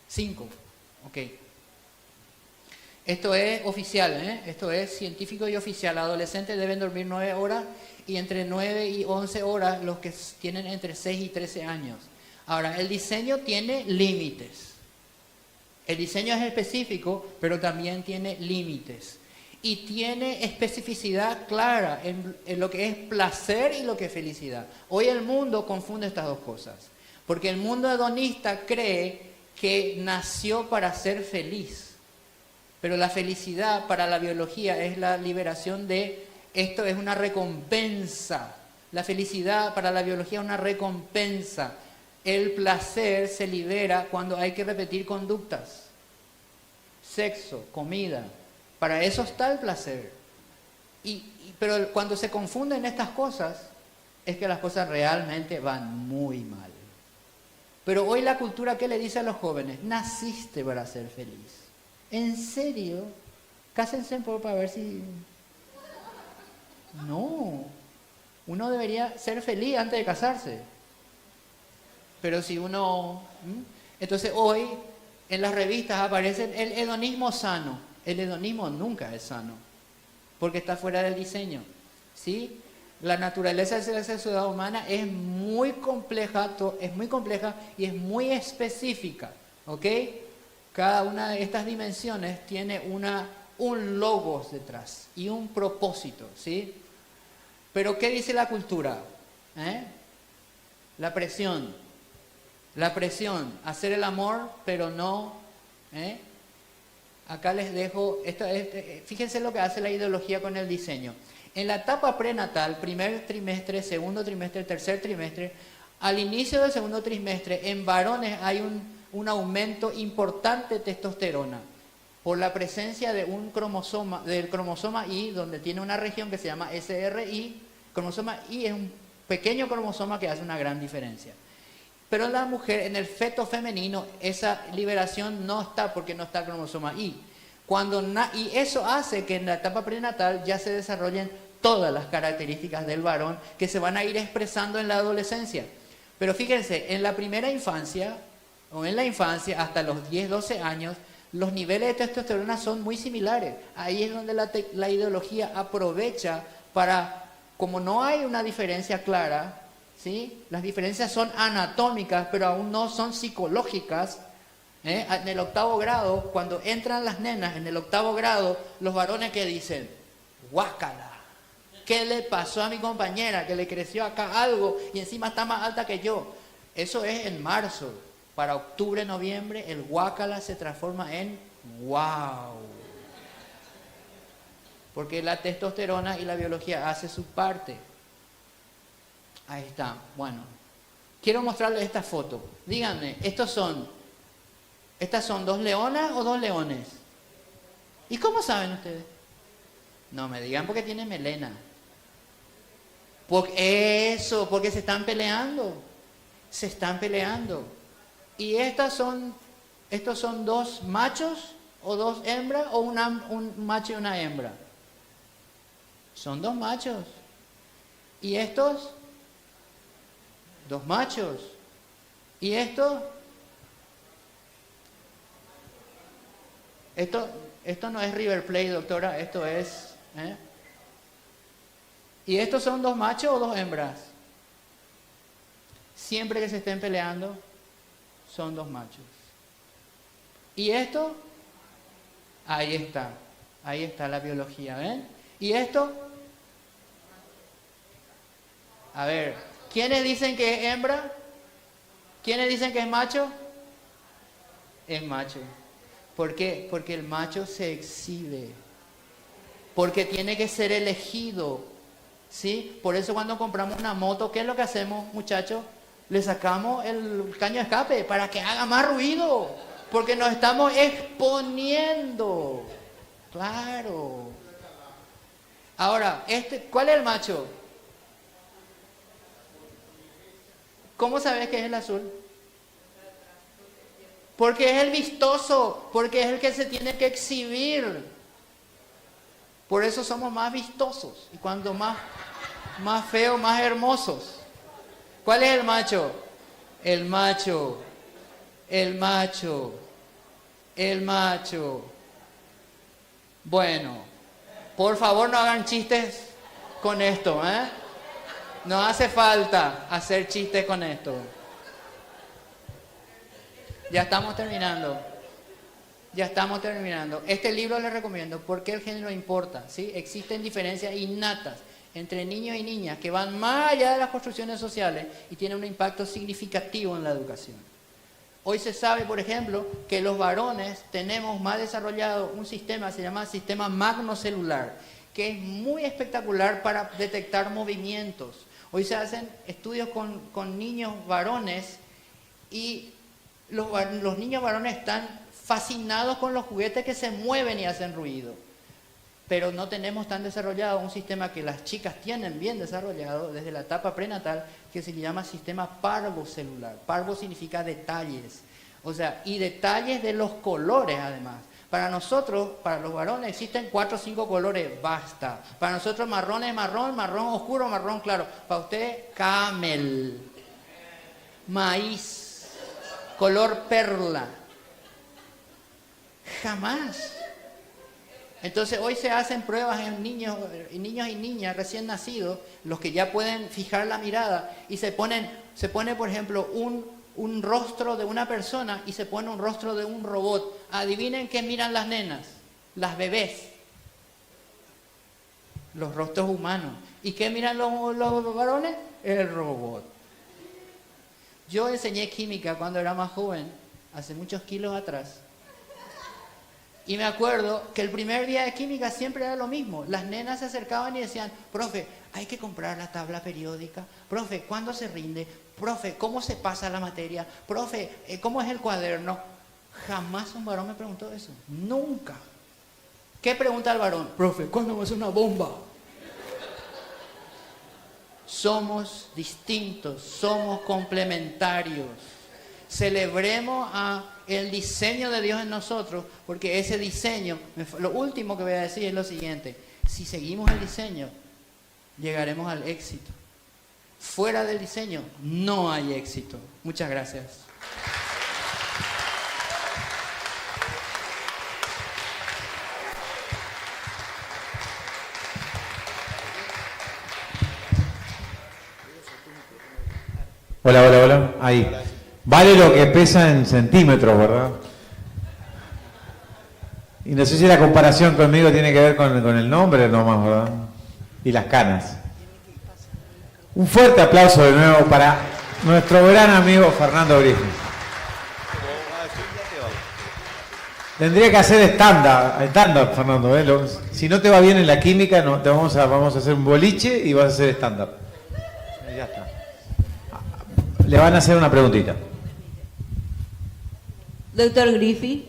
5. Ok. Esto es oficial, ¿eh? Esto es científico y oficial. Adolescentes deben dormir 9 horas y entre 9 y 11 horas los que tienen entre 6 y 13 años. Ahora, el diseño tiene límites. El diseño es específico, pero también tiene límites. Y tiene especificidad clara en lo que es placer y lo que es felicidad. Hoy el mundo confunde estas dos cosas. Porque el mundo hedonista cree que nació para ser feliz. Pero la felicidad para la biología es la liberación de... Esto es una recompensa. La felicidad para la biología es una recompensa. El placer se libera cuando hay que repetir conductas. Sexo, comida. Para eso está el placer. Pero cuando se confunden estas cosas, es que las cosas realmente van muy mal. Pero hoy la cultura, ¿qué le dice a los jóvenes? Naciste para ser feliz. ¿En serio? Cásense para ver si... No. Uno debería ser feliz antes de casarse. Pero si uno... Entonces hoy en las revistas aparece el hedonismo sano. El hedonismo nunca es sano, porque está fuera del diseño, ¿sí? La naturaleza de la sexualidad humana es muy compleja y es muy específica, ¿ok? Cada una de estas dimensiones tiene un logos detrás y un propósito, ¿sí? Pero ¿qué dice la cultura? La presión, hacer el amor, pero no... Acá les dejo, fíjense lo que hace la ideología con el diseño. En la etapa prenatal, primer trimestre, segundo trimestre, tercer trimestre, al inicio del segundo trimestre, en varones hay un aumento importante de testosterona por la presencia de un cromosoma, del cromosoma Y, donde tiene una región que se llama SRY. Cromosoma Y es un pequeño cromosoma que hace una gran diferencia. Pero en la mujer, en el feto femenino, esa liberación no está porque no está el cromosoma Y. Y eso hace que en la etapa prenatal ya se desarrollen todas las características del varón que se van a ir expresando en la adolescencia. Pero fíjense, en la primera infancia, o en la infancia hasta los 10, 12 años, los niveles de testosterona son muy similares. Ahí es donde la ideología aprovecha para, como no hay una diferencia clara, ¿sí? Las diferencias son anatómicas, pero aún no son psicológicas. En el 8º grado, cuando entran las nenas en el 8º grado, los varones que dicen, guácala, ¿qué le pasó a mi compañera? Que le creció acá algo y encima está más alta que yo. Eso es en marzo. Para octubre, noviembre, el guácala se transforma en wow. Porque la testosterona y la biología hace su parte. Ahí está. Bueno, quiero mostrarles esta foto. Díganme, ¿estas son 2 leonas o 2 leones? ¿Y cómo saben ustedes? No me digan porque tiene melena. Porque se están peleando. Se están peleando. ¿Y estos son 2 machos o 2 hembras o un macho y una hembra? Son 2 machos. ¿Y estos? 2 machos. ¿Y estos Esto no es River Plate, doctora, esto es... ¿Y estos son 2 machos o 2 hembras? Siempre que se estén peleando, son 2 machos. ¿Y esto? Ahí está la biología, ¿ven? ¿Y esto? A ver, ¿quiénes dicen que es hembra? ¿Quiénes dicen que es macho? Es macho. ¿Por qué? Porque el macho se exhibe. Porque tiene que ser elegido. ¿Sí? Por eso cuando compramos una moto, ¿qué es lo que hacemos, muchachos? Le sacamos el caño de escape para que haga más ruido. Porque nos estamos exponiendo. Claro. Ahora, ¿cuál es el macho? ¿Cómo sabes que es el azul? Porque es el vistoso, porque es el que se tiene que exhibir. Por eso somos más vistosos. Y cuando más feos, más hermosos. ¿Cuál es el macho? El macho. El macho. El macho. Bueno, por favor no hagan chistes con esto, ¿eh? No hace falta hacer chistes con esto. Ya estamos terminando. Ya estamos terminando. Este libro les recomiendo porque el género importa, ¿sí? Existen diferencias innatas entre niños y niñas que van más allá de las construcciones sociales y tienen un impacto significativo en la educación. Hoy se sabe, por ejemplo, que los varones tenemos más desarrollado un sistema, se llama sistema magnocelular, que es muy espectacular para detectar movimientos. Hoy se hacen estudios con niños varones y los niños varones están fascinados con los juguetes que se mueven y hacen ruido. Pero no tenemos tan desarrollado un sistema que las chicas tienen bien desarrollado desde la etapa prenatal, que se llama sistema parvocelular. Parvo significa detalles. O sea, y detalles de los colores además. Para nosotros, para los varones, existen 4 o 5 colores, basta. Para nosotros marrón es marrón, marrón oscuro, marrón claro. Para usted, camel, maíz, color perla. Jamás. Entonces hoy se hacen pruebas en niños y niñas recién nacidos, los que ya pueden fijar la mirada, y se pone por ejemplo un rostro de una persona y se pone un rostro de un robot. Adivinen qué miran las nenas, las bebés, los rostros humanos. ¿Y qué miran los varones? El robot. Yo enseñé química cuando era más joven, hace muchos kilos atrás. Y me acuerdo que el primer día de química siempre era lo mismo. Las nenas se acercaban y decían, profe, hay que comprar la tabla periódica. Profe, ¿cuándo se rinde? Profe, ¿cómo se pasa la materia? Profe, ¿cómo es el cuaderno? Jamás un varón me preguntó eso. Nunca. ¿Qué pregunta el varón? Profe, ¿cuándo va a ser una bomba? Somos distintos, somos complementarios. Celebremos el diseño de Dios en nosotros, porque ese diseño, lo último que voy a decir es lo siguiente: si seguimos el diseño, llegaremos al éxito. Fuera del diseño, no hay éxito. Muchas gracias. Hola, hola, hola. Ahí. Vale lo que pesa en centímetros, ¿verdad? Y no sé si la comparación conmigo tiene que ver con el nombre nomás, ¿verdad? Y las canas. Un fuerte aplauso de nuevo para nuestro gran amigo Fernando Griffith. Tendría que hacer stand-up, Fernando, ¿eh? Si no te va bien en la química, no, vamos a hacer un boliche y vas a hacer stand-up. Ya está. Le van a hacer una preguntita. Doctor Griffith,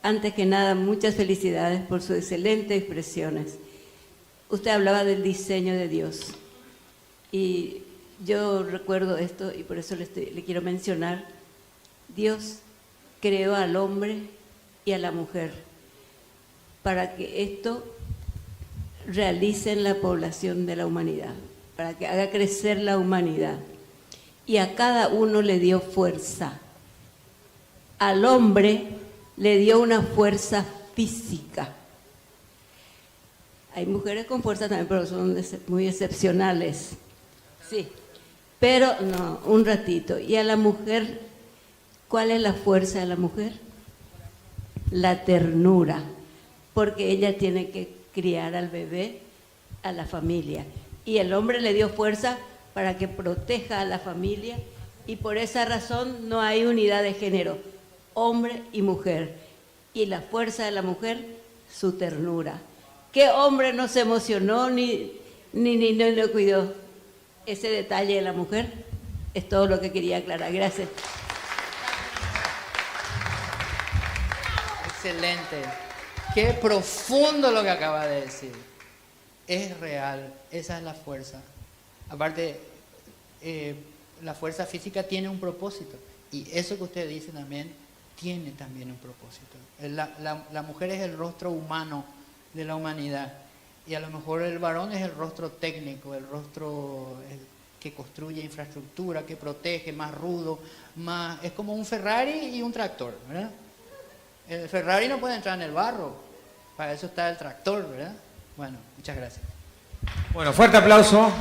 antes que nada, muchas felicidades por sus excelentes expresiones. Usted hablaba del diseño de Dios. Y yo recuerdo esto y por eso le quiero mencionar. Dios creó al hombre y a la mujer para que esto realice en la población de la humanidad, para que haga crecer la humanidad. Y a cada uno le dio fuerza. Al hombre le dio una fuerza física. Hay mujeres con fuerza también, pero son muy excepcionales. Sí, pero no, un ratito. ¿Y a la mujer, cuál es la fuerza de la mujer? La ternura, porque ella tiene que criar al bebé, a la familia. Y el hombre le dio fuerza para que proteja a la familia, y por esa razón no hay unidad de género, hombre y mujer. Y la fuerza de la mujer, su ternura. ¿Qué hombre no se emocionó ni cuidó? Ese detalle de la mujer es todo lo que quería aclarar. Gracias. Excelente. Qué profundo lo que acaba de decir. Es real, esa es la fuerza. Aparte, la fuerza física tiene un propósito. Y eso que usted dice también, tiene también un propósito. La mujer es el rostro humano de la humanidad. Y a lo mejor el varón es el rostro técnico, el rostro que construye infraestructura, que protege, más rudo, más... Es como un Ferrari y un tractor, ¿verdad? El Ferrari no puede entrar en el barro, para eso está el tractor, ¿verdad? Bueno, muchas gracias. Bueno, fuerte aplauso.